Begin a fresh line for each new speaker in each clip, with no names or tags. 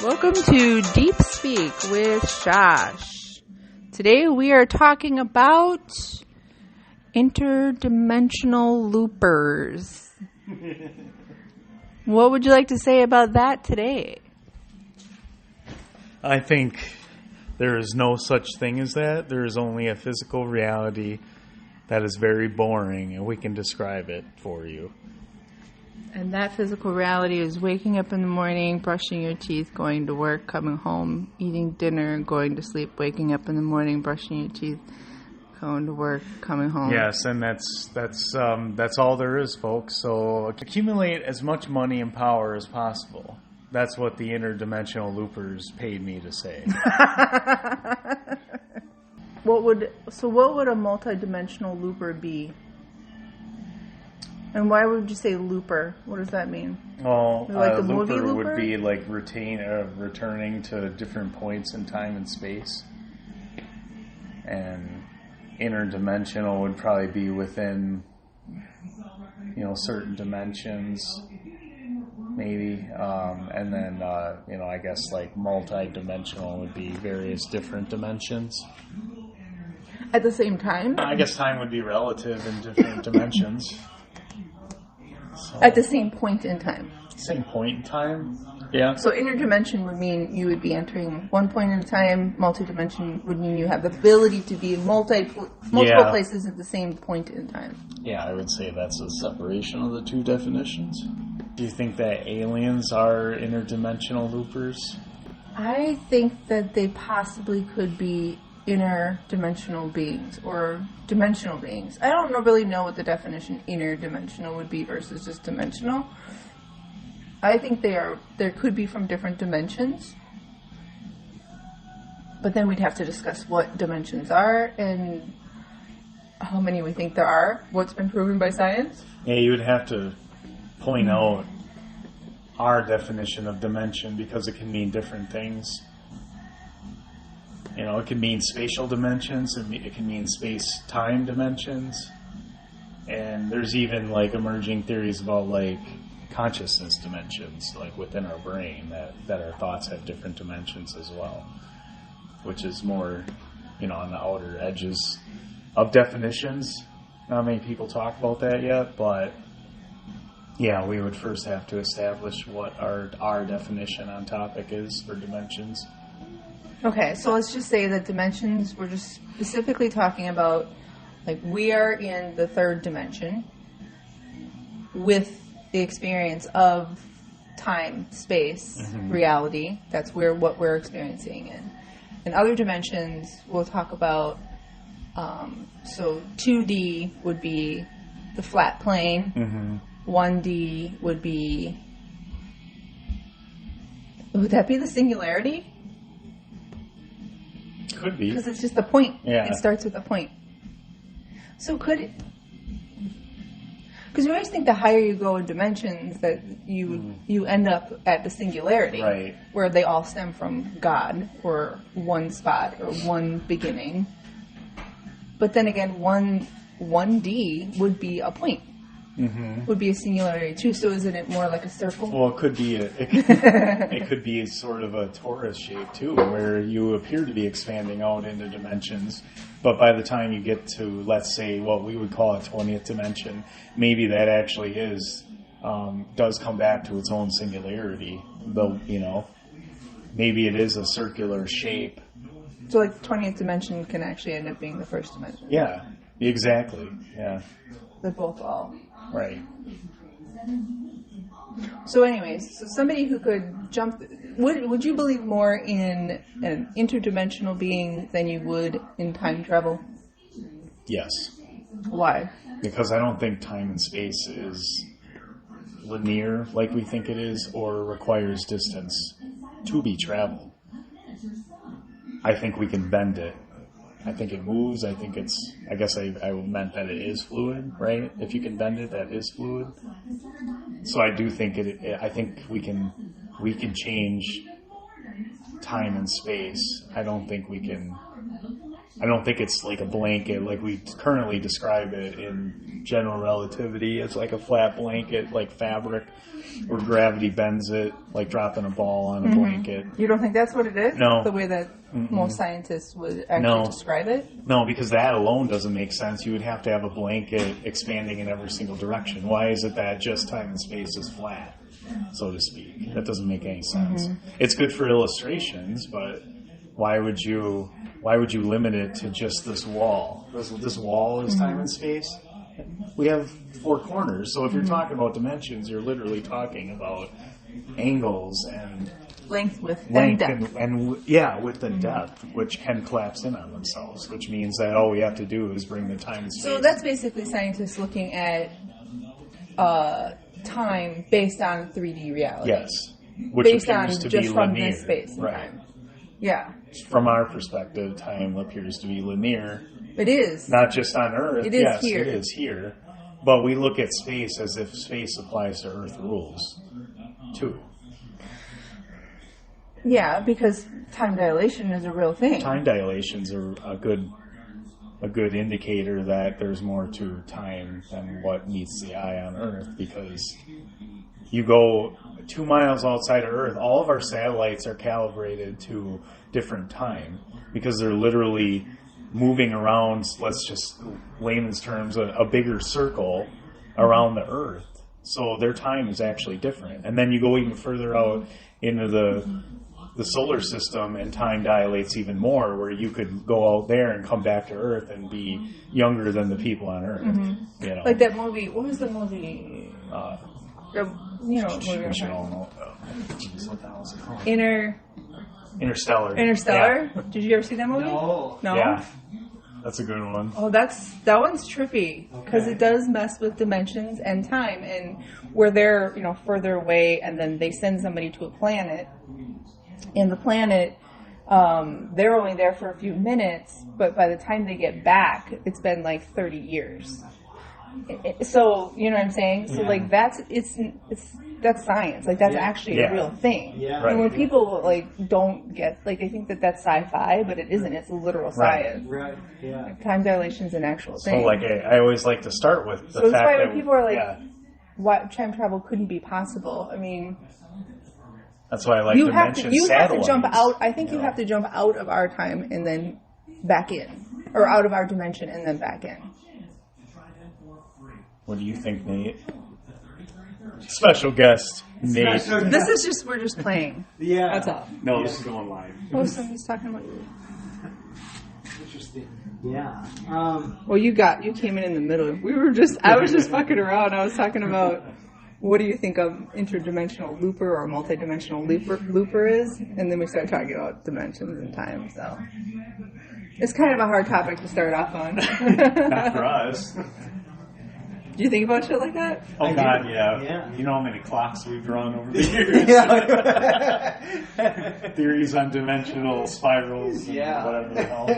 Welcome to Deep Speak with Shosh. Today we are talking about interdimensional loopers. What would you like to say about that today?
I think there is no such thing as that. There is only a physical reality that is very boring, and we can describe it for you.
And that physical reality is waking up in the morning, brushing your teeth, going to work, coming home, eating dinner, going to sleep, waking up in the morning, brushing your teeth, going to work, coming home.
Yes, and that's all there is, folks. So accumulate as much money and power as possible. That's what the interdimensional loopers paid me to say.
What would a multidimensional looper be? And why would you say looper? What does that mean?
Well,
like
a
the movie
looper
Looper?
would be like returning to different points in time and space. And interdimensional would probably be within, certain dimensions, maybe. And then, I guess like multi-dimensional would be various different dimensions.
At the same time?
I guess time would be relative in different dimensions. So,
At the same point in time.
same point in time? Yeah.
So interdimension would mean you would be entering one point in time. Multi-dimension would mean you have the ability to be in multiple places at the same point in time.
Yeah, I would say that's a separation of the two definitions. Do you think that aliens are interdimensional loopers?
I think that they possibly could be interdimensional beings or dimensional beings. I don't really know what the definition interdimensional would be versus just dimensional. I think there could be from different dimensions. But then we'd have to discuss what dimensions are and how many we think there are, what's been proven by science.
Yeah, you would have to point out our definition of dimension because it can mean different things. It can mean spatial dimensions, it can mean space-time dimensions, and there's even like emerging theories about like consciousness dimensions, like within our brain, that our thoughts have different dimensions as well, which is more, on the outer edges of definitions. Not many people talk about that yet, but yeah, we would first have to establish what our definition on topic is for dimensions.
Okay, so let's just say that dimensions, we're just specifically talking about, like, we are in the third dimension with the experience of time, space, reality. That's what we're experiencing in. In other dimensions, we'll talk about, so 2D would be the flat plane, 1D would be, would that be the singularity?
Could be.
Because it's just a point.
Yeah.
It starts with a point. So could it... Because you always think the higher you go in dimensions that you end up at the singularity.
Right.
Where they all stem from God or one spot or one beginning. But then again, 1D would be a point. Would be a singularity too. So isn't it more like a circle?
Well, it could be it could be sort of a torus shape too, where you appear to be expanding out into dimensions, but by the time you get to, let's say, what we would call a 20th dimension, maybe that actually does come back to its own singularity. Though maybe it is a circular shape.
So like the 20th dimension can actually end up being the first dimension.
Yeah, exactly. Yeah.
They're both all.
Right.
So anyways, somebody who could jump... Would you believe more in an interdimensional being than you would in time travel?
Yes.
Why?
Because I don't think time and space is linear like we think it is or requires distance to be traveled. I think we can bend it. I think it moves. I guess I meant that it is fluid, right? If you can bend it, that is fluid. So I do think I think we can change time and space. I don't think we can I don't think it's like a blanket like we currently describe it in general relativity as like a flat blanket, like fabric, where gravity bends it, like dropping a ball on a blanket.
You don't think that's what it is?
No.
The way that most scientists would actually describe it?
No, because that alone doesn't make sense. You would have to have a blanket expanding in every single direction. Why is it that just time and space is flat, so to speak? That doesn't make any sense. It's good for illustrations, but why would you limit it to just this wall? This wall is time and space. We have 4 corners, so if you're talking about dimensions, you're literally talking about angles and
Length, width, and
length
depth.
and width and depth, which can collapse in on themselves, which means that all we have to do is bring the time and space.
So that's basically scientists looking at time based on 3D reality.
Yes, which
based
appears
on
to
just
be
from
linear.
this space and
right.
time. Yeah.
From our perspective, time appears to be linear.
It is.
Not just on Earth.
It is
yes,
here.
it is here. But we look at space as if space applies to Earth rules, too.
Yeah, because time dilation is a real thing.
Time dilations are a good indicator that there's more to time than what meets the eye on Earth, because you go 2 miles outside of Earth, all of our satellites are calibrated to different time because they're literally moving around, let's just layman's terms, a bigger circle around the Earth. So their time is actually different. And then you go even further out into the solar system, and time dilates even more, where you could go out there and come back to Earth and be younger than the people on Earth. You know?
Like that movie. What was the movie? You know,
We should all know. Jeez, what the hell is it called?
Interstellar.
Yeah.
Did you ever see that movie?
No.
Yeah. That's a good one.
Oh, that one's trippy because it does mess with dimensions and time, and where they're further away, and then they send somebody to a planet, and the planet they're only there for a few minutes, but by the time they get back, it's been like 30 years. So you know what I'm saying? So like that's science. Like that's actually a real thing.
Yeah.
Right.
And when people don't get they think that that's sci-fi, but it isn't. It's literal science.
Right. Yeah.
Time dilation is an actual
So
thing.
I always like to start with the
So that's
fact
why
that
when people are like, why time travel couldn't be possible? I mean,
that's why I like to mention
you have to
satellites.
jump out. I think you have to jump out of our time and then back in, or out of our dimension and then back in.
What do you think, Nate? Special guest, Nate.
We're just playing.
Yeah.
That's all.
No, this is going live.
Oh, somebody's talking about you.
Interesting. Yeah.
Well, you came in the middle. I was just fucking around. I was talking about what do you think of interdimensional looper or multidimensional looper is, and then we started talking about dimensions and time. So it's kind of a hard topic to start off on.
Not for us.
Do you think about shit like that?
Oh, God, yeah.
Yeah.
You know how many clocks we've drawn over the years? Theories on dimensional spirals and whatever the hell.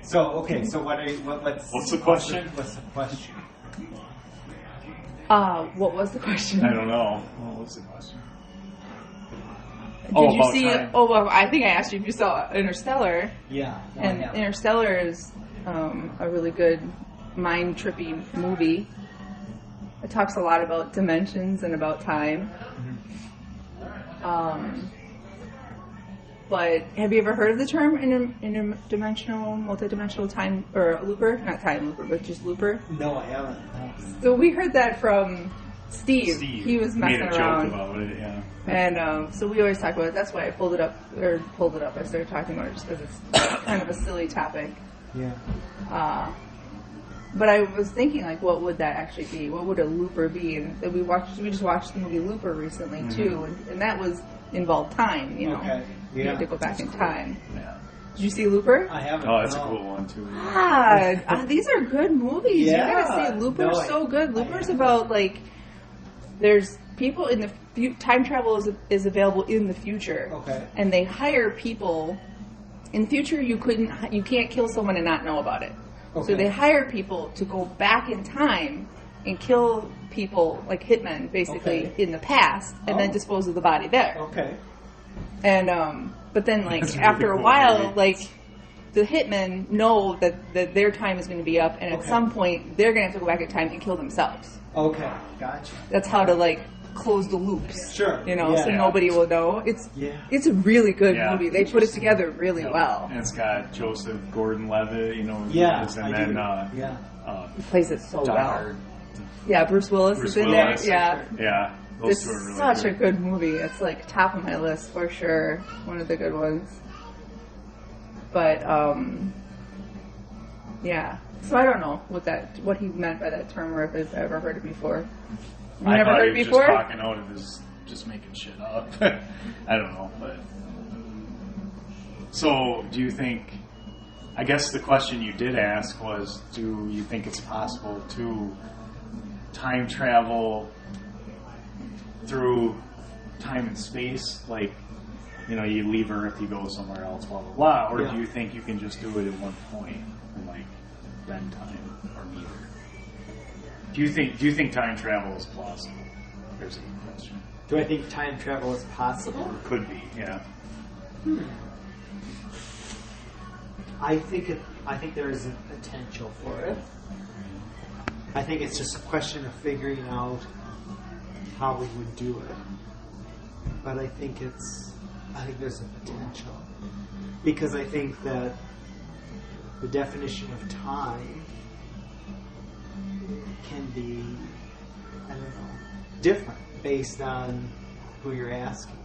So
What's the question?
What's the question?
What was the question?
I don't know. What was the question?
Did you see?
Time.
Oh, well, I think I asked you if you saw Interstellar.
Yeah. No,
And Interstellar is a really good mind-trippy movie. It talks a lot about dimensions and about time. But have you ever heard of the term interdimensional, multidimensional time, or looper? Not time looper, but just looper.
No, I haven't. No.
So we heard that from Steve. He was messing
made a
around.
joke about it, yeah.
And so we always talk about it. That's why I pulled it up. I started talking about it just because it's kind of a silly topic.
Yeah.
But I was thinking, what would that actually be? What would a looper be? And we just watched the movie Looper recently too, and that involved time.
Okay.
You had to go back in time.
Yeah.
Did you see Looper?
I haven't.
Oh, that's
no.
a cool one, too.
These are good movies.
Yeah.
You gotta see Looper's so good. Looper's about there's people in the time travel is available in the future.
Okay.
And they hire people. In the future, you can't kill someone and not know about it.
Okay.
So they hire people to go back in time and kill people like hitmen, basically, in the past, and then dispose of the body there.
Okay.
And but then like
That's a
after
really
a
cool
while,
movie.
like the hitmen know that their time is going to be up, and at some point they're going to have to go back in time and kill themselves.
Okay, gotcha.
That's how to like close the loops.
Sure.
You know,
Yeah.
so nobody will know. It's a really good
Yeah.
movie. They put it together really
Yep.
well.
And it's got Joseph Gordon-Levitt, you know,
Yeah,
and
I
then
do. Yeah.
He plays it so
Die
well.
Hard.
Yeah, Bruce Willis
Bruce
is in
Willis.
there. Yeah.
Yeah, those
It's
two are really
such
great.
a good movie. It's like top of my list for sure. One of the good ones. But yeah. So I don't know what he meant by that term, or if I've ever heard it before. You
I
never
thought
heard
he
it
was
before?
just talking out of his, just making shit up. I don't know, but so do you think? I guess the question you did ask was, do you think it's possible to time travel through time and space? Like, you know, you leave Earth, you go somewhere else, blah blah blah, or do you think you can just do it at one point and like then time, or neither? Do you think time travel is plausible? There's a good question.
Do I think time travel is possible?
Or could be, yeah.
I think there is a potential for it. I think it's just a question of figuring out how we would do it. But I think there's a potential. Because I think that the definition of time can be, I don't know, different based on who you're asking.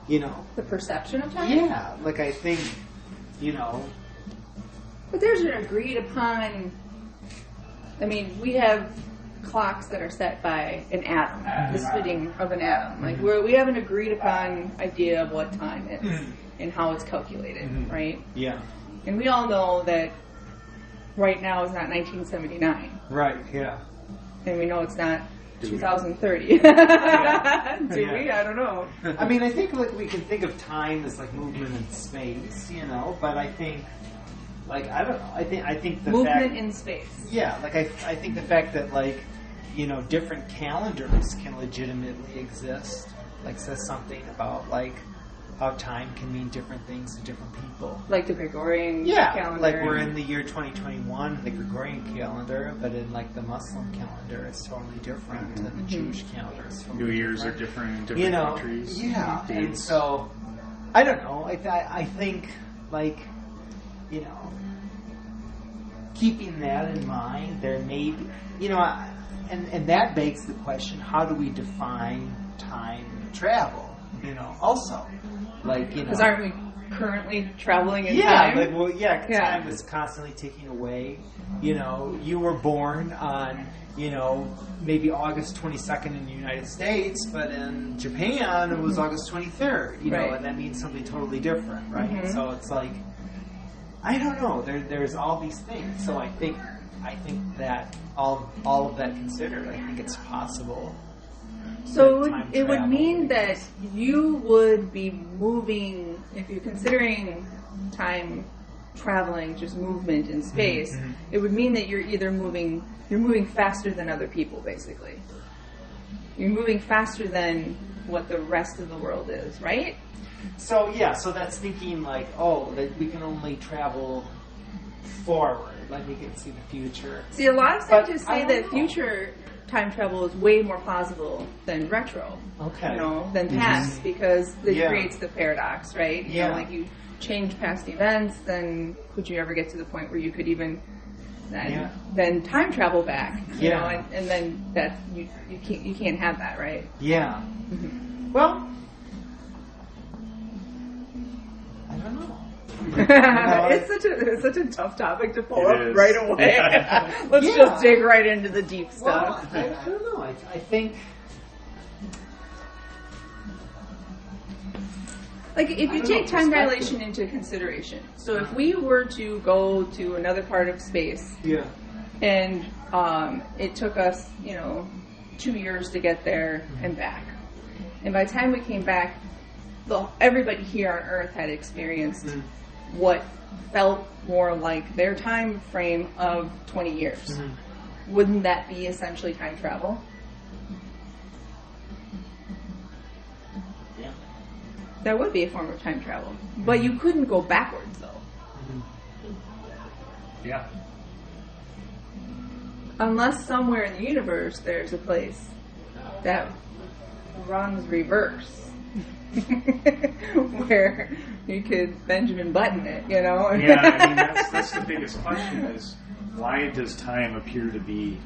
You know?
The perception of time?
Yeah, like I think, you know,
But there's an agreed upon. I mean, we have clocks that are set by an atom, the splitting of an atom. Like we have an agreed upon idea of what time is and how it's calculated, right?
yeah.
And we all know that right now is not 1979,
Right, yeah.
and we know it's not
Do we?
2030. Do we? I don't know.
I mean, I think like we can think of time as like movement in space, you know, but I think, like, I don't know. I think the
Movement
fact,
in space.
yeah, like I think the fact that like, you know, different calendars can legitimately exist, like says something about like how time can mean different things to different people.
Like the Gregorian
Yeah,
calendar.
like we're in the year 2021, the Gregorian calendar, but in like the Muslim calendar, it's totally different, and the Jewish calendar is totally
New Year's
different.
are different in different
You know,
countries.
yeah, and
Dates.
so I don't know. I think like, you know, keeping that in mind, there may be, you know, and that begs the question: how do we define time travel? You know, also, like, you know,
Because aren't we currently traveling in
yeah,
time?
like, well, yeah,
Yeah.
time is constantly ticking away. You know, you were born on, you know, maybe August 22nd in the United States, but in Japan it was August 23rd, you know,
Right.
and that means something totally different, right?
Mhm.
So it's like, I don't know, there's all these things. So I think that all of that considered, I think it's possible.
So
time
it would
travel.
mean that you would be moving, if you're considering time traveling, just movement in space, it would mean that you're moving faster than other people, basically. You're moving faster than what the rest of the world is, right?
So yeah, so that's thinking like, oh, that we can only travel forward, like we can see the future.
See, a lot of
But
scientists
I
say
don't
that
know.
future time travel is way more plausible than retro.
Okay.
You know, than past, because it
Yeah.
creates the paradox, right? You
Yeah.
know, like you change past events, then could you ever get to the point where you could even then time travel back? You
Yeah.
know, and then that you can't have that, right?
Yeah. Well, I don't know.
It's such a tough topic to pull
It
up
is.
right away.
Yeah.
Let's
Yeah.
just dig right into the deep
Well,
stuff.
I don't know. I think.
Like, if
I
you
don't
take
know,
time
perspective.
dilation into consideration, so if we were to go to another part of space,
Yeah.
and it took us, 2 years to get there and back, and by the time we came back, everybody here on Earth had experienced what felt more like their time frame of 20 years. Wouldn't that be essentially time travel?
Yeah.
That would be a form of time travel. But you couldn't go backwards, though.
Yeah.
Unless somewhere in the universe there's a place that runs reverse. Where you could Benjamin Button it, you know?
Yeah, I mean, that's the biggest question is, why does time appear to be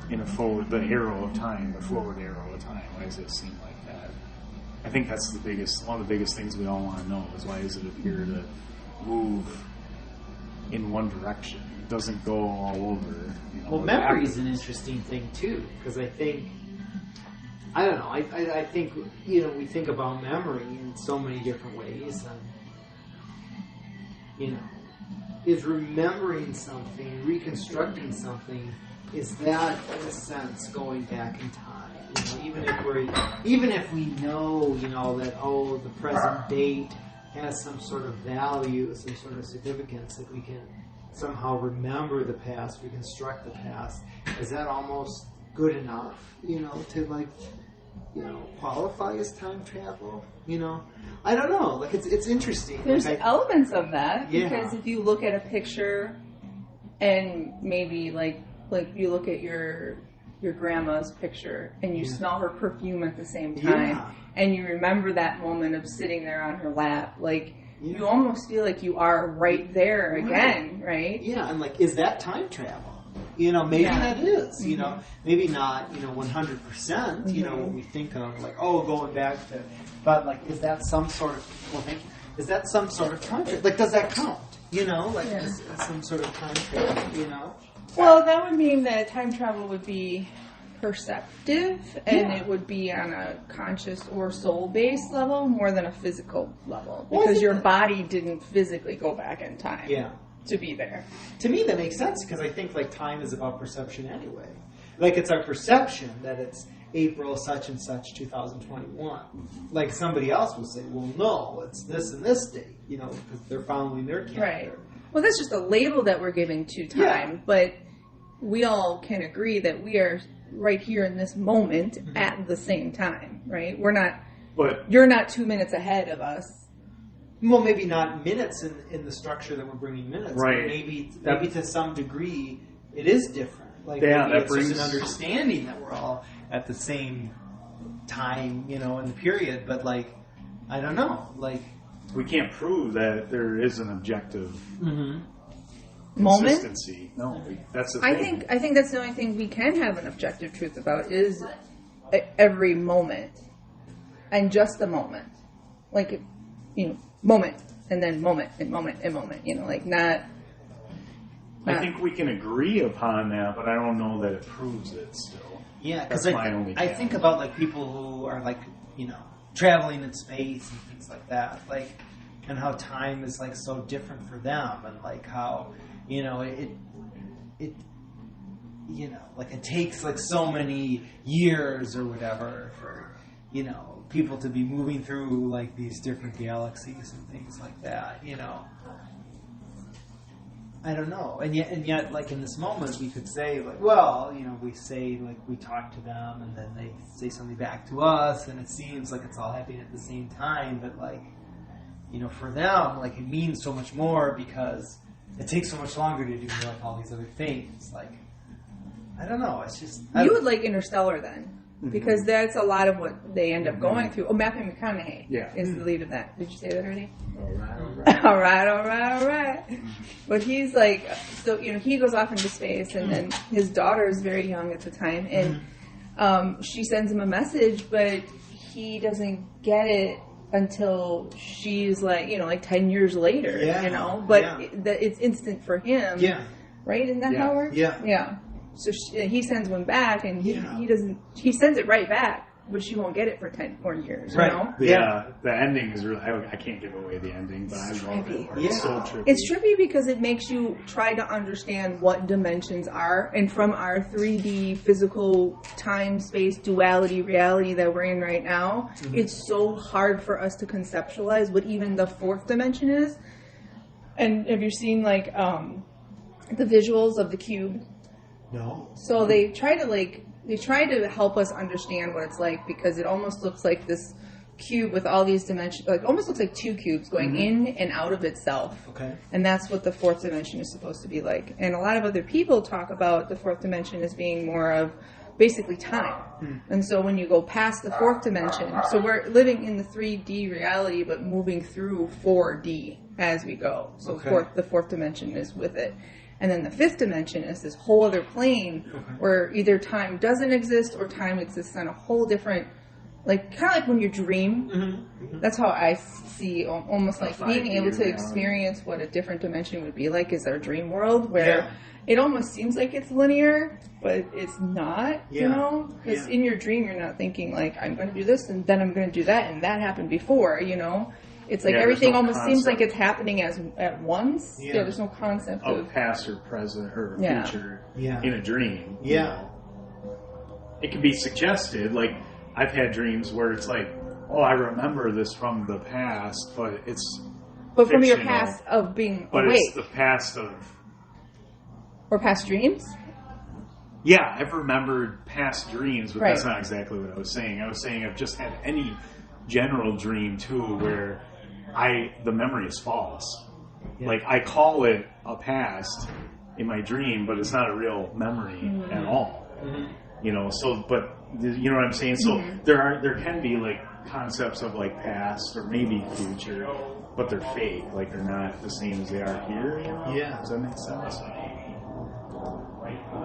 in the arrow of time, the forward arrow of time? Why does it seem like that? I think that's one of the biggest things we all want to know is, why does it appear to move in one direction? It doesn't go all over. You know,
well, memory is an interesting thing too, because I think, I don't know, I think, you know, we think about memory in so many different ways, and, you know, is remembering something, reconstructing something, is that in a sense going back in time? You know, even if we know, you know, that the present date has some sort of value, some sort of significance, that we can somehow remember the past, reconstruct the past, is that almost good enough, you know, to like, you know, qualify as time travel? You know, I don't know. Like, it's interesting.
There's
like,
elements of that,
Yeah.
because if you look at a picture and maybe like you look at your grandma's picture and you smell her perfume at the same time, and you remember that moment of sitting there on her lap, like, you almost feel like you are right there again, right?
Yeah, and like, is that time travel? You know, maybe that is, you know, maybe not, you know, 100%, you know, when we think of like, going back to, but like, is that some sort of, is that some sort of time travel? Like, does that count? You know, like, is some sort of time travel, you know?
Well, that would mean that time travel would be perceptive, and it would be on a conscious or soul-based level more than a physical level, because your body didn't physically go back in time to be there.
To me, that makes sense, because I think like time is about perception anyway. Like, it's our perception that it's April such and such 2021. Like, somebody else will say, well, no, it's this and this date, you know, because they're following their calendar.
Right. Well, that's just a label that we're giving to time, but we all can agree that we are right here in this moment at the same time, right? We're not, you're not 2 minutes ahead of us.
Well, maybe not minutes in the structure that we're bringing minutes.
Right.
But maybe to some degree it is different. Like, maybe it's just an understanding that we're all at the same time, you know, in the period. But like, I don't know, like,
we can't prove that there is an objective
moment.
Consistency. No, that's the thing.
I think that's the only thing we can have an objective truth about is every moment, and just the moment, like, you know, moment and then moment and moment and moment. You know, like not.
I think we can agree upon that, but I don't know that it proves it still.
Yeah, because
I
think about like people who are like, you know, traveling in space and things like that, like, and how time is like so different for them, and like how, you know, it you know, like, it takes like so many years or whatever for, you know, people to be moving through like these different galaxies and things like that, you know. I don't know, and yet, like, in this moment, we could say, like, well, you know, we say, like, we talk to them, and then they say something back to us, and it seems like it's all happening at the same time, but, like, you know, for them, like, it means so much more because it takes so much longer to do, like, all these other things. Like, I don't know, it's just...
You would like Interstellar then, because that's a lot of what they end up going through. Oh, Matthew McConaughey is the lead of that. Did you say that already? All right. But he's like, so, you know, he goes off into space, and then his daughter is very young at the time, and she sends him a message, but he doesn't get it until she's like, you know, like 10 years later, you know, but it's instant for him. Yeah. Right? Isn't that how it works? Yeah. So he sends one back, and he doesn't. He sends it right back, but she won't get it for 10 more years.
Right.
You know?
The ending is really. I can't give away the ending, but I love it. It's so trippy.
It's trippy because it makes you try to understand what dimensions are, and from our 3D physical time space duality reality that we're in right now, it's so hard for us to conceptualize what even the fourth dimension is. And have you seen like the visuals of the cube?
No.
So they try to help us understand what it's like, because it almost looks like this cube with all these dimensions, like almost looks like two cubes going in and out of itself.
Okay.
And that's what the fourth dimension is supposed to be like. And a lot of other people talk about the fourth dimension as being more of basically time. And so when you go past the fourth dimension, so we're living in the 3D reality, but moving through 4D as we go. So the fourth dimension is with it. And then the fifth dimension is this whole other plane where either time doesn't exist or time exists on a whole different, like kind of like when you dream. That's how I see almost like being able to experience what a different dimension would be like is our dream world, where it almost seems like it's linear, but it's not, you know? Because in your dream, you're not thinking like, I'm going to do this and then I'm going to do that and that happened before, you know? It's like everything almost seems like it's happening at once. Yeah, there's no concept of
past or present or future in a dream.
Yeah.
You know? It can be suggested. Like, I've had dreams where it's like, oh, I remember this from the past, but it's
But from your past of being
but
awake.
It's the past of...
Or past dreams?
Yeah, I've remembered past dreams, but that's not exactly what I was saying. I was saying I've just had any general dream, too, where the memory is false. Yeah. Like, I call it a past in my dream, but it's not a real memory at all. You know, so, but, you know what I'm saying? So, there can be, like, concepts of, like, past or maybe future, but they're fake. Like, they're not the same as they are here, you know?
Yeah.
Does that make sense?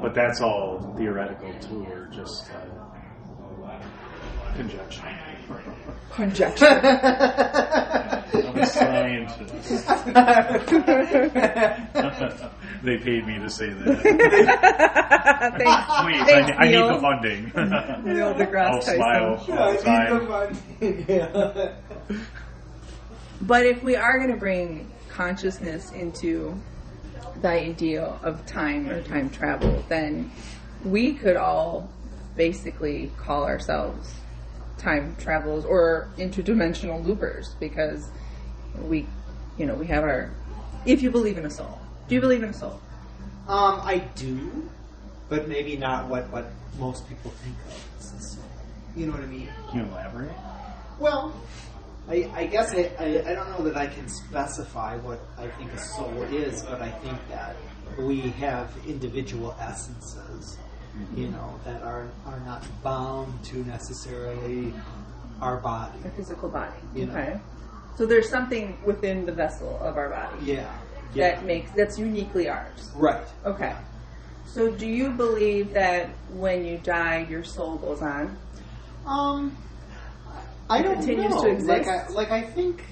But that's all theoretical, too, or just conjecture.
Conjecture.
I'm a scientist. They paid me to say that.
Thanks,
I need the funding.
Neil deGrasse Tyson.
Smile all the time.
But if we are going to bring consciousness into the idea of time or time travel, then we could all basically call ourselves time travelers or interdimensional loopers, because we have our, if you believe in a soul. Do you believe in a soul?
I do, but maybe not what most people think of as a soul. You know what I mean?
Can you elaborate?
Well, I guess I don't know that I can specify what I think a soul is, but I think that we have individual essences, you know, that are not bound to necessarily our body.
Our physical body.
You know?
So there's something within the vessel of our body. That's uniquely ours.
Right.
Okay. So do you believe that when you die, your soul goes on?
I don't
continues
know.
To exist?
I think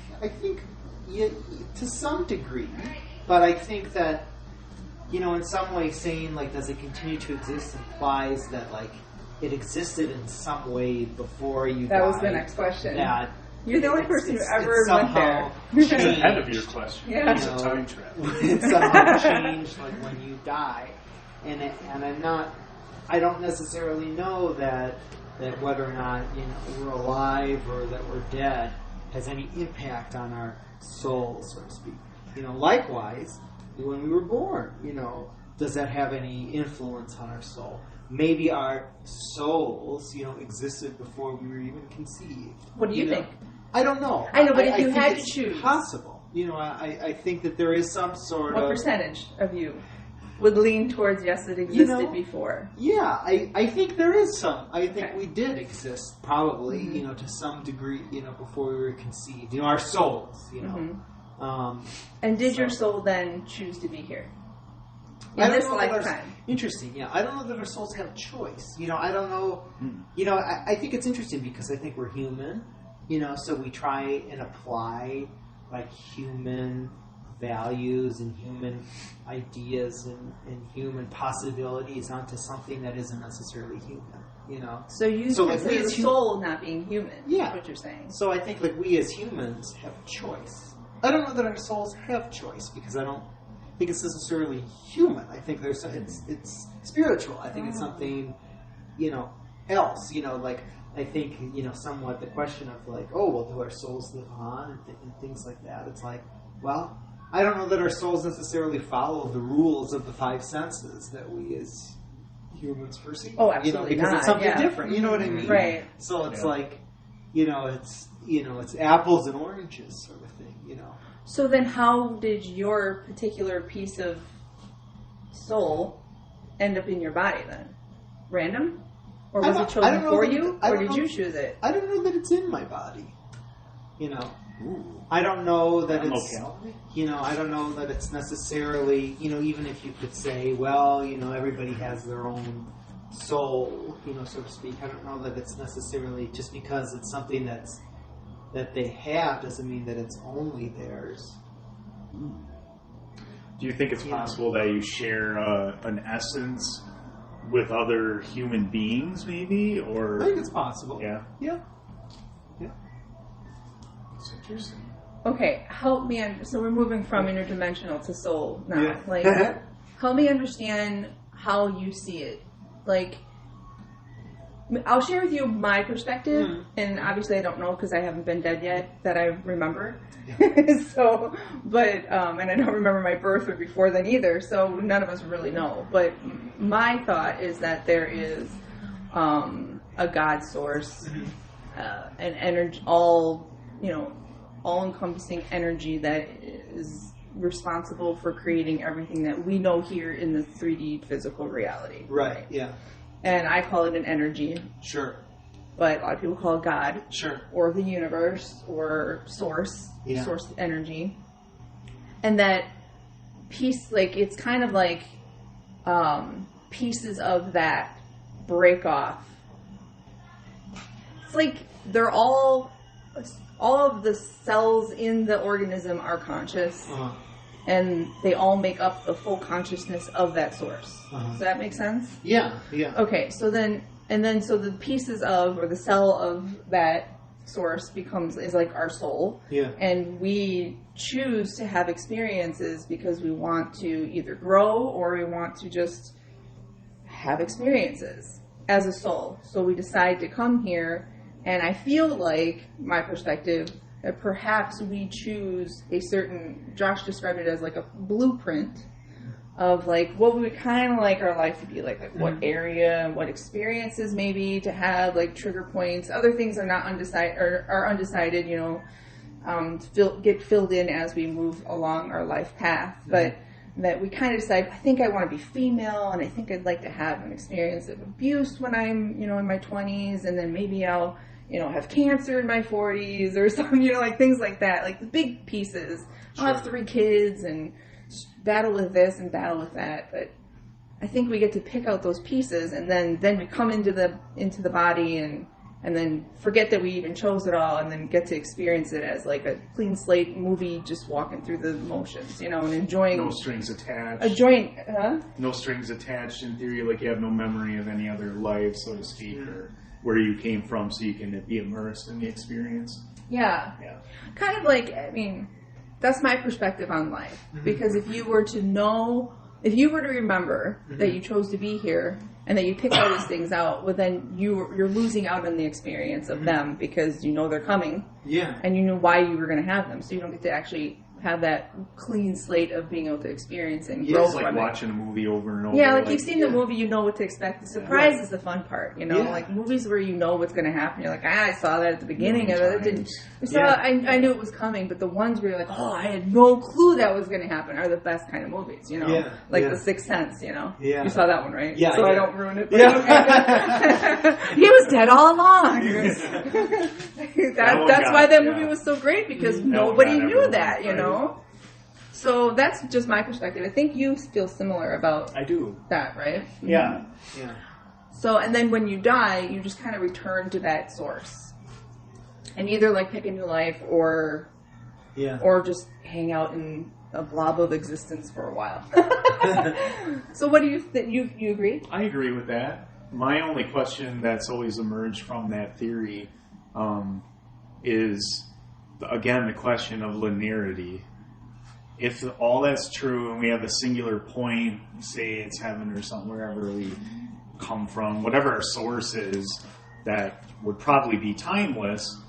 to some degree, but I think that, you know, in some way saying like does it continue to exist implies that like it existed in some way before you died.
That was the next question.
That
you're the only person who ever went there.
It's ahead of your question.
Yeah.
It's a time travel.
It somehow changed like when you die, and I don't necessarily know that whether or not, you know, we're alive or that we're dead has any impact on our soul, so to speak. You know, likewise, when we were born, you know, does that have any influence on our soul? Maybe our souls, you know, existed before we were even conceived.
What do you think?
I don't know.
I know, but if you
think
had to
it's
choose,
possible. You know, I think that there is some sort of...
What percentage of you would lean towards yes, it existed before?
Yeah, I think there is some. I think we did exist, probably, you know, to some degree, you know, before we were conceived. You know, our souls, you know.
And did your soul then choose to be here? In this lifetime?
Interesting, yeah. I don't know that our souls have choice. You know, I don't know. You know, I think it's interesting because I think we're human, you know, so we try and apply, like, human values and human ideas and human possibilities onto something that isn't necessarily human, you know.
So you consider the soul not being human,
yeah.
is what you're saying.
So I think like we as humans have choice. I don't know that our souls have choice because I don't think it's necessarily human. I think it's spiritual. I think it's something, you know, else, you know, like I think, you know, somewhat the question of like, oh, well, do our souls live on and things like that. It's like, well, I don't know that our souls necessarily follow the rules of the five senses that we as humans perceive.
Oh, absolutely
you know, because
not.
it's something different. You know what I mean?
Right.
So it's like, it's apples and oranges sort of thing,
So then how did your particular piece of soul end up in your body then? Random? Or was it chosen for you? Or did you choose it?
I don't know that it's in my body. I don't know that it's, I don't know that it's necessarily, even if you could say, well, everybody has their own soul, so to speak. I don't know that it's necessarily just because it's something that they have doesn't mean that it's only theirs.
Do you think it's possible that you share an essence with other human beings, maybe? Or
I think it's possible.
Yeah.
Yeah.
It's interesting.
Okay, help me. So we're moving from interdimensional to soul now.
Yeah.
Like, help me understand how you see it. Like, I'll share with you my perspective, and obviously I don't know because I haven't been dead yet that I remember. Yeah. So, but and I don't remember my birth or before then either. So none of us really know. But my thought is that there is a God source, an energy, all-encompassing energy that is responsible for creating everything that we know here in the 3D physical reality.
Right, yeah.
And I call it an energy.
Sure.
But a lot of people call it God.
Sure.
Or the universe, or source.
Yeah.
Source energy. And that piece, like, it's kind of like pieces of that break off. It's like they're all of the cells in the organism are conscious.
Uh-huh.
And they all make up the full consciousness of that source.
Uh-huh.
Does that make sense?
Yeah.
Okay, so the pieces of, or the cell of that source is like our soul.
Yeah.
And we choose to have experiences because we want to either grow or we want to just have experiences as a soul. So we decide to come here, and I feel like, my perspective, that perhaps we choose a certain, Josh described it as like a blueprint of like what we would kind of like our life to be like what area and what experiences maybe to have, like trigger points. Other things are not undecided, or are undecided, get filled in as we move along our life path. But that we kind of decide, I think I want to be female, and I think I'd like to have an experience of abuse when I'm, in my 20s, and then maybe I'll have cancer in my 40s or something, like things like that, like the big pieces. Sure. I'll have 3 kids and battle with this and battle with that. But I think we get to pick out those pieces, and then we come into the body and then forget that we even chose it all, and then get to experience it as like a clean slate movie, just walking through the motions, and enjoying.
No strings attached.
No
strings attached in theory, like you have no memory of any other life, so to speak, or where you came from, so you can be immersed in the experience.
Yeah. Kind of like, that's my perspective on life. Because if you were to remember that you chose to be here and that you picked all these things out, well, then you're losing out on the experience of them because they're coming.
Yeah.
And you know why you were going to have them, so you don't get to actually have that clean slate of being able to experience and grow
from it. It's like watching a movie over and over.
Yeah, like you've seen the movie, you know what to expect. The surprise is the fun part, Like movies where you know what's going to happen. You're like, I saw that at the beginning of it. I knew it was coming, but the ones where you're like, I had no clue that was going to happen are the best kind of movies, Like The Sixth Sense,
Yeah.
You saw that one, right?
Yeah.
So I don't ruin it. Yeah. He was dead all along. That's why that movie was so great, because nobody knew that, So that's just my perspective. I think you feel similar about that, right?
Yeah.
Yeah.
So, and then when you die, you just kind of return to that source. And either like pick a new life or just hang out in a blob of existence for a while. So what do you think? You agree?
I agree with that. My only question that's always emerged from that theory is, again, the question of linearity. If all that's true and we have a singular point, say it's heaven or something, wherever we come from, whatever our source is, that would probably be timeless,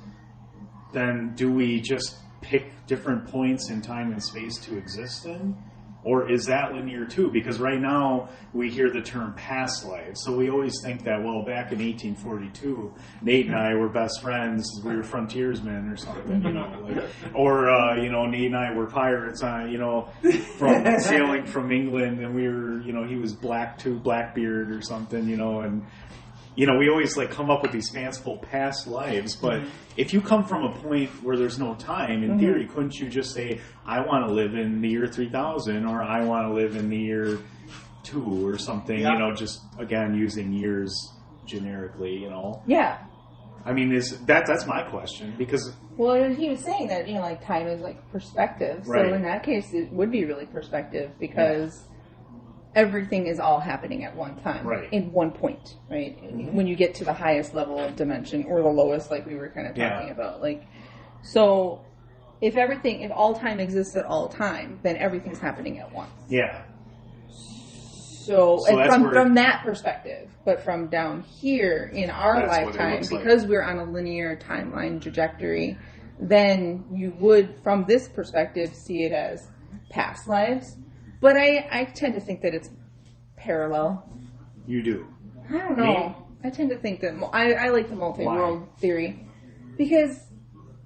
then do we just pick different points in time and space to exist in? Or is that linear too? Because right now we hear the term past lives. So we always think that, well, back in 1842, Nate and I were best friends. We were frontiersmen or something, you know. Like, or, you know, Nate and I were pirates, you know, from sailing from England. And we were, you know, he was Blackbeard or something, you know. And, you know, we always like come up with these fanciful past lives, but if you come from a point where there's no time, in theory, couldn't you just say, I want to live in the year 3000, or I want to live in the year 2 or something, you know, just, again, using years generically, you know?
Yeah.
I mean, that's my question, because...
Well, he was saying that, you know, like, time is like perspective.
Right.
So in that case, it would be really perspective, because... everything is all happening at one time,
right,
in one point, right? When you get to the highest level of dimension, or the lowest, like we were kind of talking about. Like, so if all time exists at all time, then everything's happening at once.
Yeah.
So and from that perspective, but from down here in our lifetime, because we're on a linear timeline trajectory, then you would, from this perspective, see it as past lives. But I tend to think that it's parallel.
You do?
I don't know.
Me?
I tend to think that I like the multi-world theory, because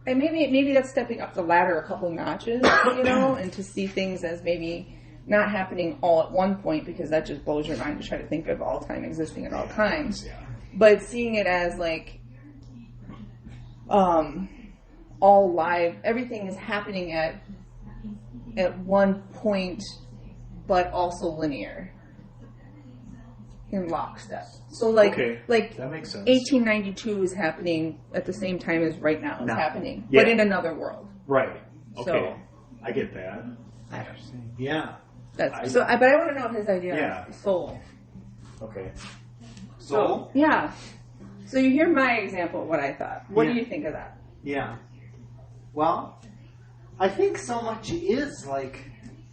maybe that's stepping up the ladder a couple notches, you know, and to see things as maybe not happening all at one point, because that just blows your mind to try to think of all time existing at all times.
Yeah.
But seeing it as like all live, everything is happening at one point, but also linear in lockstep. So like
that makes sense.
1892 is happening at the same time as right now is happening,
yeah,
but in another world.
Right. Okay.
So,
I get that.
Interesting. Yeah.
But I want to know his idea of soul.
Okay.
Soul?
Yeah. So you hear my example of what I thought. What do you think of that?
Yeah. Well, I think so much is like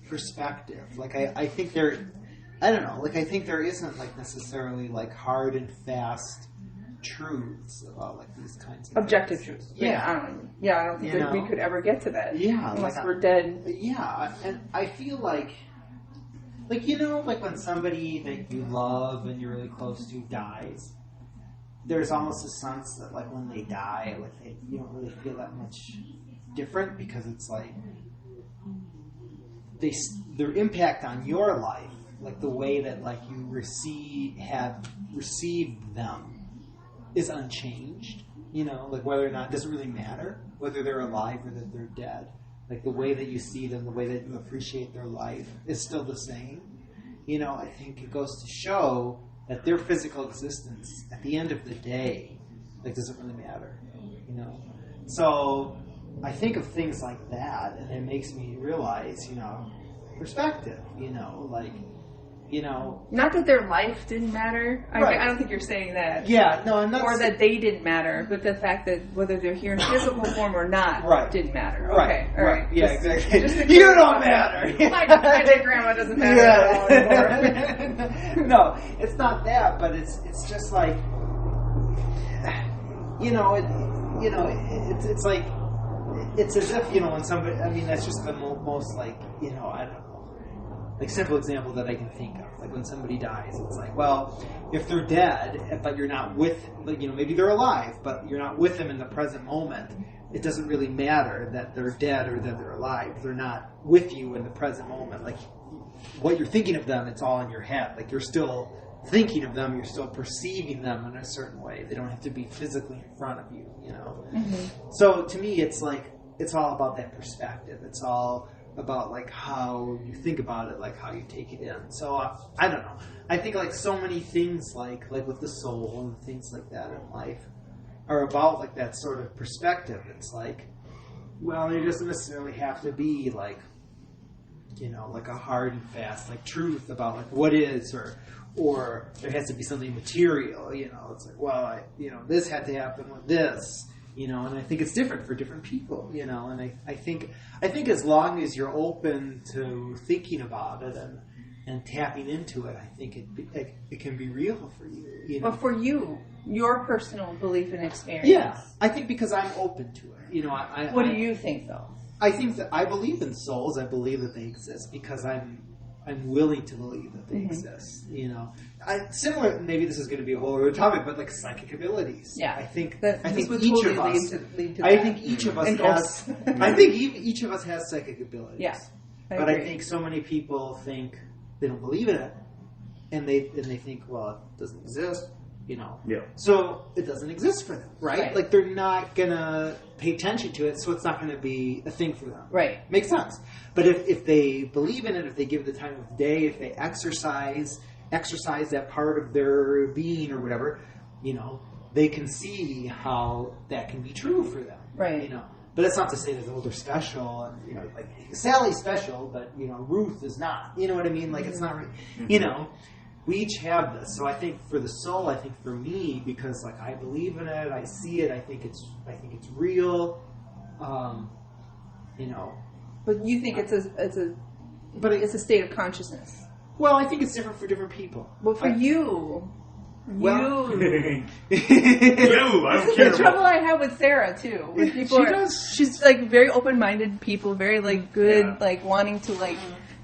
perspective. Like I think I don't know, like I think there isn't like necessarily like hard and fast truths about like these kinds of
objective
things.
truths.
Yeah.
I don't think that we could ever get to that.
Yeah.
Unless we're dead.
Yeah, and I feel like you know, like when somebody that you love and you're really close to dies, there's almost a sense that like when they die, like you don't really feel that much different, because it's like their impact on your life, like the way that like you have received them, is unchanged. You know, like whether or not, it doesn't really matter whether they're alive or that they're dead. Like the way that you see them, the way that you appreciate their life is still the same. You know, I think it goes to show that their physical existence at the end of the day, like, doesn't really matter. You know, so I think of things like that, and it makes me realize, you know, perspective. You know, like, you know,
not that their life didn't matter.
Right.
I don't think you're saying that.
Yeah, no, I'm not.
Or that they didn't matter, but the fact that whether they're here in physical form or not didn't matter. Okay, all right.
Yeah, exactly. You don't matter.
My dead grandma doesn't matter at all anymore.
No, it's not that, but it's just like, you know, it's like, it's as if, you know, when somebody, I mean, that's just the most like, you know, I don't know. Like, simple example that I can think of. Like, when somebody dies, it's like, well, if they're dead, but you're not with, like, you know, maybe they're alive, but you're not with them in the present moment, it doesn't really matter that they're dead or that they're alive. They're not with you in the present moment. Like, what you're thinking of them, it's all in your head. Like, you're still thinking of them, you're still perceiving them in a certain way. They don't have to be physically in front of you, you know? Mm-hmm. So, to me, it's like, it's all about that perspective. It's all about like how you think about it, like how you take it in. So I don't know. I think like so many things, like with the soul and things like that in life, are about like that sort of perspective. It's like, well, there doesn't necessarily have to be like, you know, like a hard and fast like truth about like what is, or there has to be something material. You know, it's like, well, you know, this had to happen with this. You know, and I think it's different for different people, you know, and I think as long as you're open to thinking about it and tapping into it, I think it can be real for you, you know.
But for you, your personal belief and experience.
Yeah, I think because I'm open to it, you know.
What do you think, though?
I think that I believe in souls. I believe that they exist because I'm I'm willing to believe that they exist. You know, similar. Maybe this is going to be a whole other topic, but like psychic abilities.
Yeah,
I think
each of us.
I think each of us has. I think each of us has psychic abilities.
Yeah,
but I think so many people think they don't believe in it, and they think, well, it doesn't exist. You know, so it doesn't exist for them, right? Like they're not gonna pay attention to it, so it's not gonna be a thing for them,
right?
Makes sense. But if they believe in it, if they give it the time of day, if they exercise that part of their being or whatever, you know, they can see how that can be true for them,
right?
You know, but that's not to say that they're special, and you know, like Sally's special, but you know, Ruth is not. You know what I mean? Like it's not, you know. We each have this, so I think for the soul, I think for me, because like I believe in it, I see it, I think it's real, you know.
But you think it's a state of consciousness.
Well, I think it's different for different people.
Well, for you.
I don't
This is
care.
the trouble I have with Sarah too. With people, she's like very open-minded people, very like good, like wanting to like.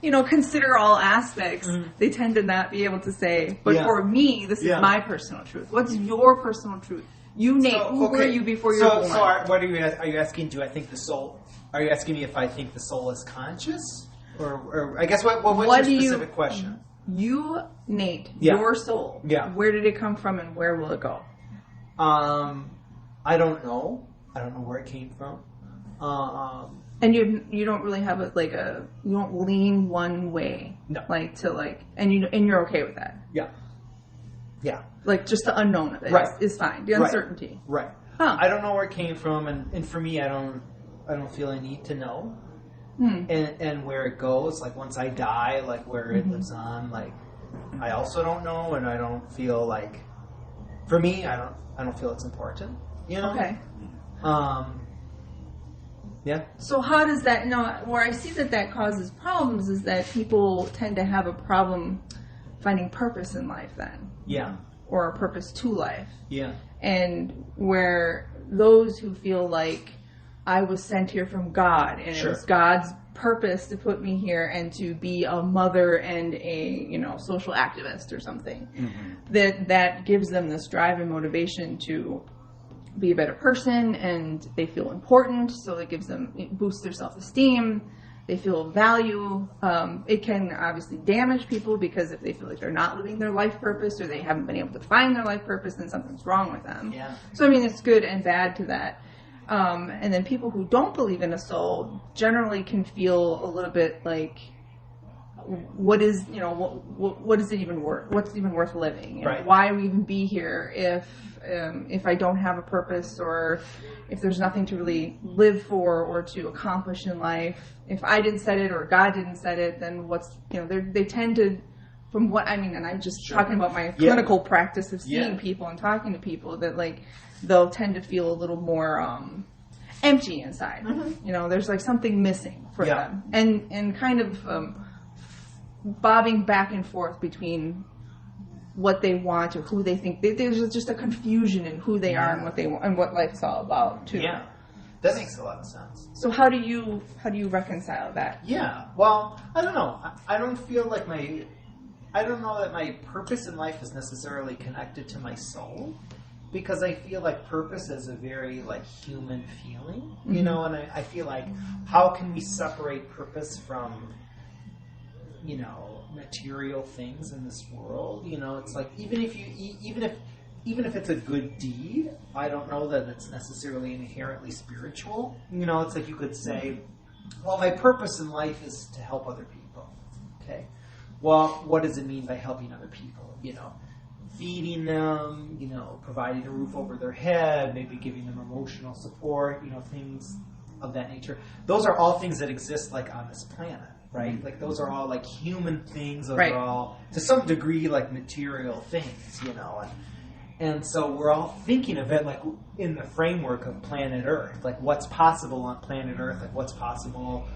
You know, consider all aspects. They tend to not be able to say. But for me, this is my personal truth. What's your personal truth? You, Nate, who were you before you were born?
So, what are you asking? Do I think the soul? Are you asking me if I think the soul is conscious? Or I guess what's your specific question?
You, Nate, your soul.
Yeah.
Where did it come from and where will it go?
I don't know. I don't know where it came from.
And you don't really have you don't lean one way.
No.
And you're okay with that.
Yeah. Yeah.
Like just the unknown of it is fine. The uncertainty.
Right.
Huh.
I don't know where it came from, and for me, I don't feel a need to know. And where it goes, like once I die, like where it lives on, like I also don't know, and I don't feel like, for me, I don't feel it's important. You know.
Okay.
Yeah.
So how does that, where I see that causes problems is that people tend to have a problem finding purpose in life then.
Yeah.
Or a purpose to life.
Yeah.
And where those who feel like I was sent here from God and it was God's purpose to put me here and to be a mother and a, social activist or something, that gives them this drive and motivation to be a better person, and they feel important, so it boosts their self-esteem, they feel value. It can obviously damage people because if they feel like they're not living their life purpose or they haven't been able to find their life purpose, then something's wrong with them.
Yeah.
So it's good and bad to that. And then people who don't believe in a soul generally can feel a little bit like, what is it even worth? What's even worth living?
Right.
Why would we even be here if I don't have a purpose, or if there's nothing to really live for or to accomplish in life? If I didn't set it or God didn't set it, then they tend to, from what and I'm just talking about my clinical practice of seeing people and talking to people, that they'll tend to feel a little more empty inside. There's like something missing for them, and kind of bobbing back and forth between what they want or who they think. There's just a confusion in who they are and what they want and what life's all about too.
Yeah, that makes a lot of sense.
So how do you reconcile that?
Yeah, well, I don't know. I don't feel like I don't know that my purpose in life is necessarily connected to my soul, because I feel like purpose is a very human feeling, and I feel like, how can we separate purpose from material things in this world? It's like, even if it's a good deed, I don't know that it's necessarily inherently spiritual. It's like you could say, well, my purpose in life is to help other people. Okay. Well, what does it mean by helping other people? Feeding them, providing a roof over their head, maybe giving them emotional support, things of that nature. Those are all things that exist on this planet. Right? Those are all human things. Those are all, to some degree, material things, And so we're all thinking of it in the framework of planet Earth. What's possible on planet Earth, what's possible,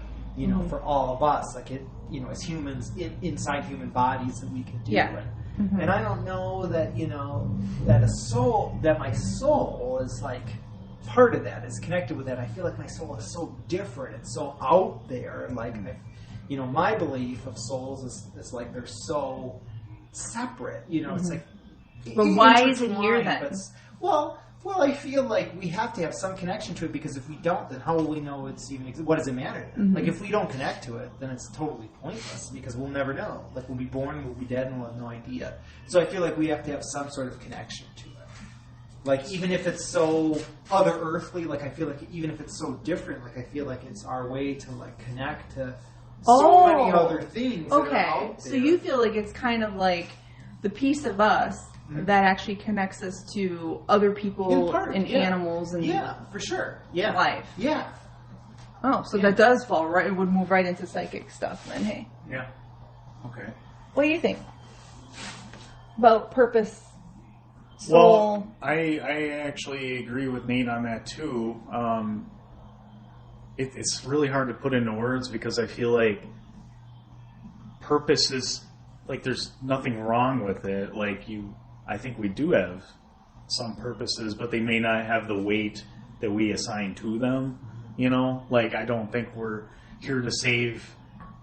for all of us, as humans, inside human bodies that we can do.
Yeah.
And I don't know that, that my soul is part of that, is connected with that. I feel like my soul is so different and so out there, my belief of souls is like they're so separate. It's like.
But why is it here then?
Well, I feel like we have to have some connection to it, because if we don't, then how will we know it's even? What does it matter?
Mm-hmm.
Like, if we don't connect to it, then it's totally pointless, because we'll never know. Like, we'll be born, we'll be dead, and we'll have no idea. So I feel like we have to have some sort of connection to it. Like, even if it's so other earthly, like, I feel like even if it's so different, like, I feel like it's our way to, like, connect to so many other things that are out there.
So you feel like it's kind of like the piece of us that actually connects us to other people and animals and
for sure.
Life.
Yeah.
Oh, so that does fall right. It would move right into psychic stuff then. Hey.
Yeah. Okay.
What do you think about purpose? Soul?
Well, I actually agree with Nate on that too. It's really hard to put into words, because I feel like purpose is like there's nothing wrong with it. Like I think we do have some purposes, but they may not have the weight that we assign to them. Like, I don't think we're here to save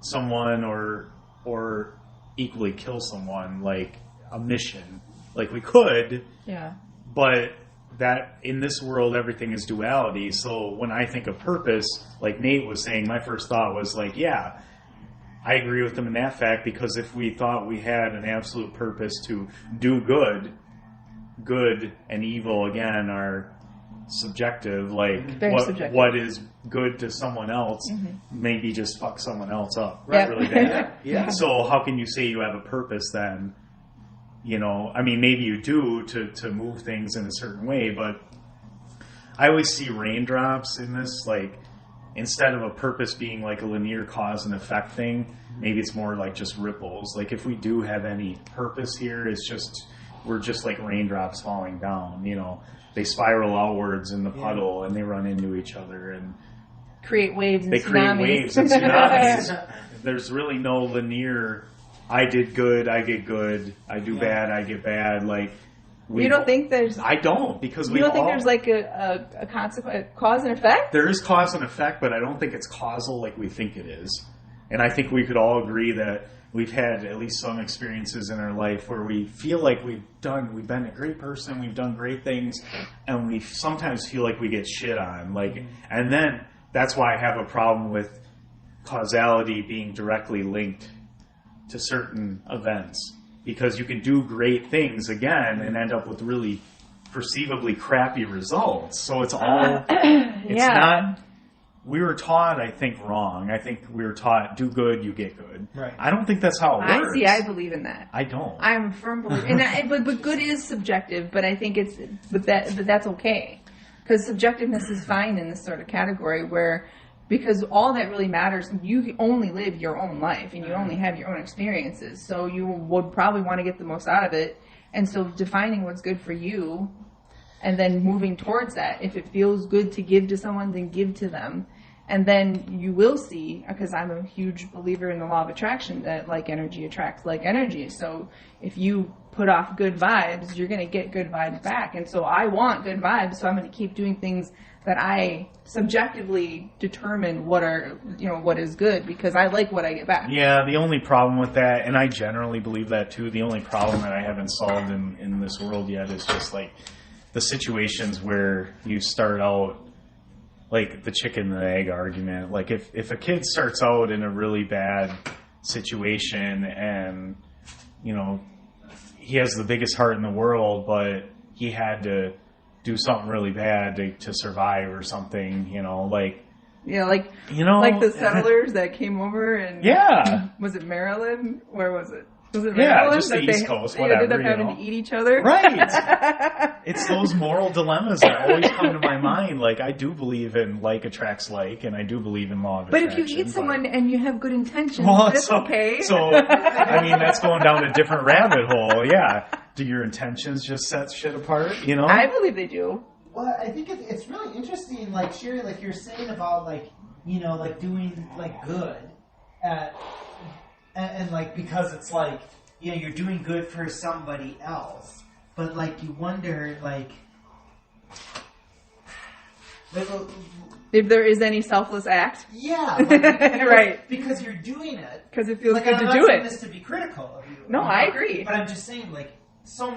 someone or equally kill someone, like a mission. Like, we could, but that in this world everything is duality. So when I think of purpose, like Nate was saying, my first thought was like, I agree with him in that fact, because if we thought we had an absolute purpose to do good and evil, again, are subjective. Like, what is good to someone else, maybe just fuck someone else up really bad. So how can you say you have a purpose then? I mean, maybe you do to move things in a certain way, but I always see raindrops in this, like, instead of a purpose being like a linear cause and effect thing, maybe it's more like just ripples. Like, if we do have any purpose here, it's just, we're just like raindrops falling down, they spiral outwards in the puddle and they run into each other and
create waves and
they
tsunamis.
create waves and tsunamis. There's really no linear, I did good, I get good, I do bad, I get bad. Like,
you don't think there's...
I don't, because
you don't think there's like a consequence, cause and effect?
There is cause and effect, but I don't think it's causal like we think it is. And I think we could all agree that we've had at least some experiences in our life where we feel like we've been a great person, we've done great things, and we sometimes feel like we get shit on. Like, and then that's why I have a problem with causality being directly linked to certain events. Because you can do great things again and end up with really perceivably crappy results. So it's all, it's not, we were taught, I think, wrong. I think we were taught, do good, you get good.
Right.
I don't think that's how it works.
I believe in that.
I don't.
I'm a firm believer. And but good is subjective, but I think but that's okay. Because subjectiveness is fine in this sort of category because all that really matters, you only live your own life and you only have your own experiences. So you would probably want to get the most out of it. And so defining what's good for you and then moving towards that. If it feels good to give to someone, then give to them. And then you will see, because I'm a huge believer in the law of attraction, that like energy attracts like energy. So if you put off good vibes, you're going to get good vibes back. And so I want good vibes, so I'm going to keep doing things that I subjectively determine what is good, because I like what I get back.
Yeah, the only problem with that, and I generally believe that too, the only problem that I haven't solved in this world yet is just like the situations where you start out like the chicken and the egg argument. Like if a kid starts out in a really bad situation and, he has the biggest heart in the world, but he had to do something really bad to survive or something, like
the settlers that came over and was it Maryland? Where was it? Was it Maryland?
Yeah, just the East Coast, whatever.
They ended up having to eat each other.
Right. It's those moral dilemmas that always come to my mind. Like, I do believe in like attracts like, and I do believe in law of attraction.
But if you eat someone and you have good intentions, that's okay.
So, I mean, that's going down a different rabbit hole. Yeah. Do your intentions just set shit apart,
I believe they do.
Well, I think it's really interesting, like, Sherry, like you're saying about, like, like doing, like, good and like, because it's like, you're doing good for somebody else. But, like, you wonder, like,
If there is any selfless act.
Yeah.
Right.
Because you're doing it.
Because it feels
like,
good
I'm
to
not
do
saying
it.
this to be critical of you.
No, I agree.
But I'm just saying, like,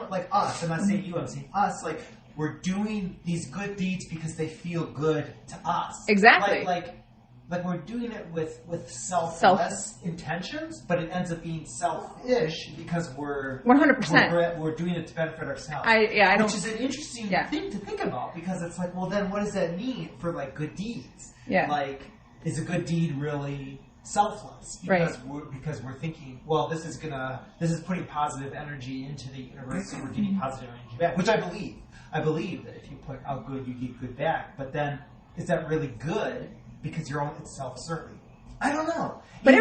like us, I'm not saying you, I'm saying us, like, we're doing these good deeds because they feel good to us.
Exactly.
Like we're doing it with selfless intentions, but it ends up being selfish because we're
100%.
We're doing it to benefit ourselves. Which is an interesting thing to think about, because it's like, well, then what does that mean for like good deeds?
Yeah.
Like, is a good deed really selfless? Because we're thinking, well, this is putting positive energy into the universe, so we're getting positive energy back, which I believe. I believe that if you put out good, you get good back. But then, is that really good? Because it's self-serving. I don't know.
But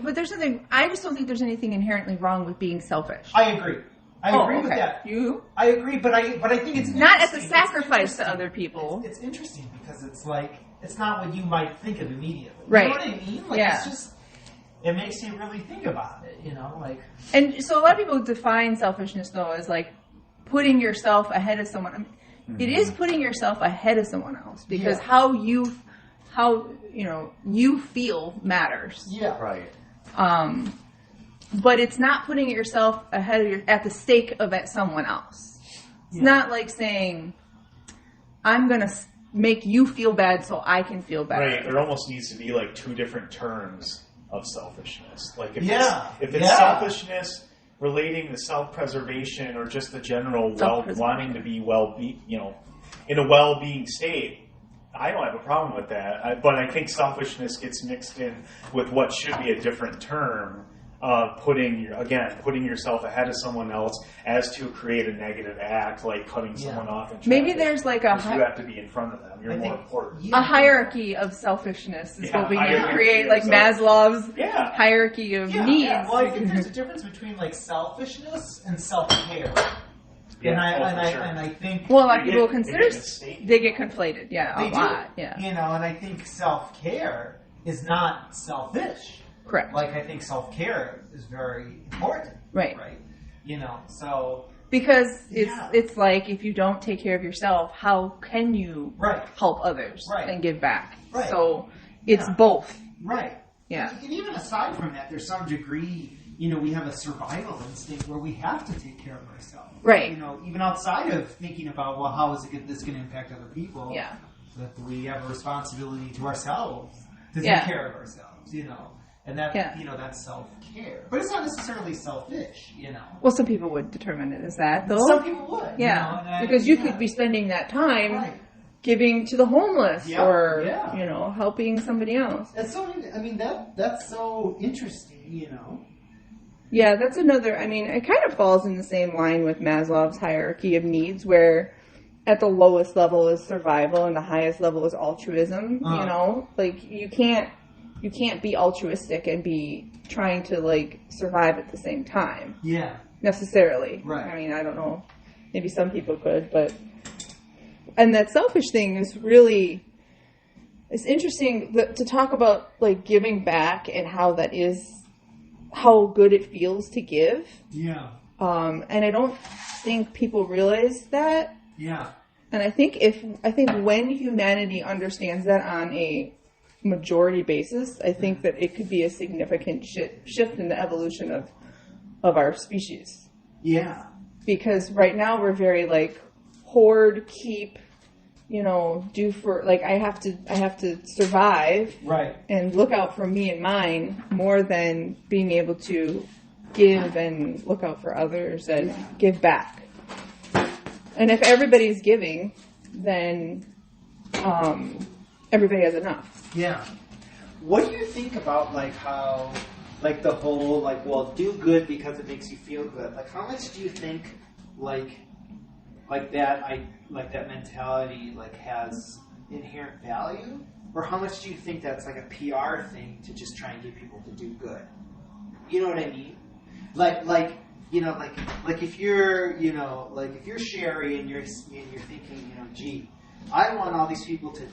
but there's something, I just don't think there's anything inherently wrong with being selfish.
I agree. I agree with that. I agree, but I think it's
not at the sacrifice to other people.
It's interesting because it's like, it's not what you might think of immediately.
Right.
You know what I mean? Like, it's just, it makes you really think about it, you know? Like.
And so a lot of people define selfishness, though, as like putting yourself ahead of someone. I mean, it is putting yourself ahead of someone else, because how you feel matters.
Yeah.
Right.
But it's not putting yourself ahead of at the stake of someone else. It's not like saying, I'm going to make you feel bad so I can feel better.
Right. There almost needs to be like two different terms of selfishness. Like if it's selfishness relating to self-preservation or just the general wanting to be in a well-being state, I don't have a problem with that. But I think selfishness gets mixed in with what should be a different term of putting yourself ahead of someone else as to create a negative act, like cutting someone off in traffic.
Maybe there's like you
have to be in front of them. You're more important.
A hierarchy of selfishness is what we need to create, like Maslow's hierarchy of needs.
Yeah. Well, I think there's a difference between like selfishness and self-care. And I think
a lot of people they get conflated. Yeah,
they
a lot. Yeah,
and I think self-care is not selfish.
Correct.
Like, I think self-care is very important.
Right.
Right. So
because it's like, if you don't take care of yourself, how can you help others and give back?
Right.
So it's both.
Right.
Yeah.
And even aside from that, there's some degree, we have a survival instinct where we have to take care of ourselves.
Right.
Even outside of thinking about, well, how is this going to impact other people?
Yeah.
That we have a responsibility to ourselves to take care of ourselves, And that, that's self-care. But it's not necessarily selfish,
Well, some people would determine it as that, though.
Some people would.
Yeah. Because you could be spending that time giving to the homeless or, helping somebody else.
That's so, that's so interesting,
Yeah, that's another, it kind of falls in the same line with Maslow's hierarchy of needs, where at the lowest level is survival and the highest level is altruism, Like, you can't be altruistic and be trying to, like, survive at the same time.
Yeah.
Necessarily.
Right.
I don't know. Maybe some people could, but... And that selfish thing is really... It's interesting to talk about, like, giving back and how that is... How good it feels to give.
Yeah.
And I don't think people realize that.
Yeah.
And I think when humanity understands that on a majority basis, I think that it could be a significant shift in the evolution of our species.
Yeah.
Because right now we're very like hoard, keep, do for, like, I have to survive.
Right.
And look out for me and mine more than being able to give and look out for others and give back. And if everybody's giving, then everybody has enough.
Yeah. What do you think about, like, how, like, the whole, like, well, do good because it makes you feel good? Like, how much do you think, like that mentality, like, has inherent value? Or how much do you think that's, like, a PR thing to just try and get people to do good? You know what I mean? Like if you're, if you're Sherry and you're thinking, gee, I want all these people to,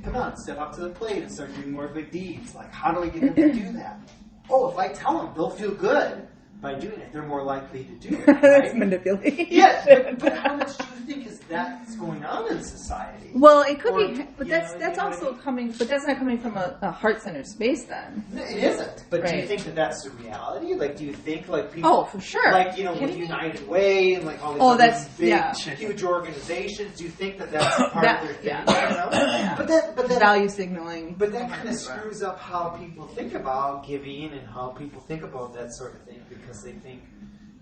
come on, step up to the plate and start doing more good deeds. Like, how do I get them to do that? Oh, if I tell them, they'll feel good.
by doing it. They're more likely to do it.
That's
Right?
manipulation.
Yes, but how much do you think is that's going on in society?
Well, it could
Or,
be, but
you know,
that's
you know what I
also
mean?
coming. But that's not coming from a heart-centered space, then.
No, it isn't. But do you
Right.
think that that's the reality? Like, do you think like people?
Oh, for sure.
Like, you know, with
Kidding me?
United Way and like all these
Oh,
other
that's-
big,
yeah.
huge organizations, do you think that that's part
That-
of their thing?
yeah.
You know? But that
Value signaling.
But that kind of screws up how people think about giving and how people think about that sort of thing because they think,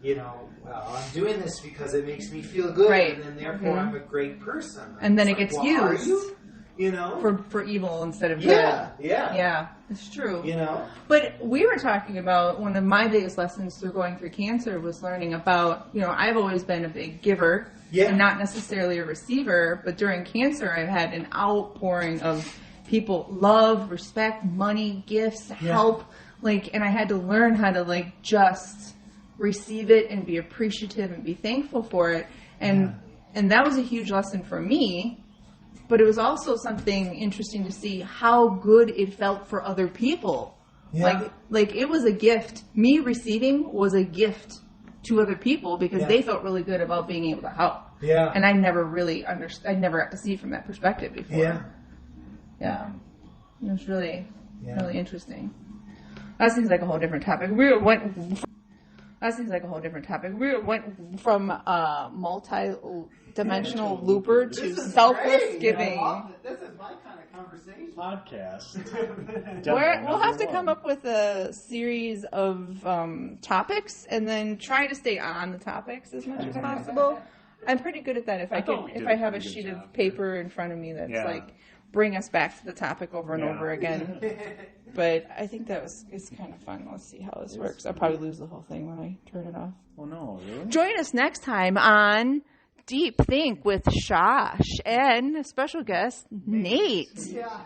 you know, well, I'm doing this because it makes me feel good,
Right.
and then therefore
Mhm.
I'm a great person.
And then
It's
it gets
well, are
used.
you? You know?
For evil instead of
yeah,
good.
yeah,
Yeah, it's true.
You know?
But we were talking about one of my biggest lessons through going through cancer was learning about, you know, I've always been a big giver
Yeah.
and not necessarily a receiver, but during cancer I've had an outpouring of people, love, respect, money, gifts, help, like, and I had to learn how to like just receive it and be appreciative and be thankful for it. And that was a huge lesson for me. But it was also something interesting to see how good it felt for other people.
Yeah.
Like it was a gift. Me receiving was a gift to other people because they felt really good about being able to help.
Yeah.
And I never really I never got to see it from that perspective before.
Yeah.
Yeah. It was really,
Yeah.
really interesting. That seems like a whole different topic. That seems like a whole different topic. We went from multi-dimensional looper to
This is
selfless
great.
giving.
I love it. This is my kind of conversation.
Podcast.
We'll have to come up with a series of topics and then try to stay on the topics as much as possible. I'm pretty good at that. If I have a sheet of paper in front of me that's like bring us back to the topic over and over again. But I think it's kind of fun. Let's see how this works. I'll probably lose the whole thing when I turn it off.
Oh no, really?
Join us next time on Deep Think with Shosh and special guest Nate.
Yeah.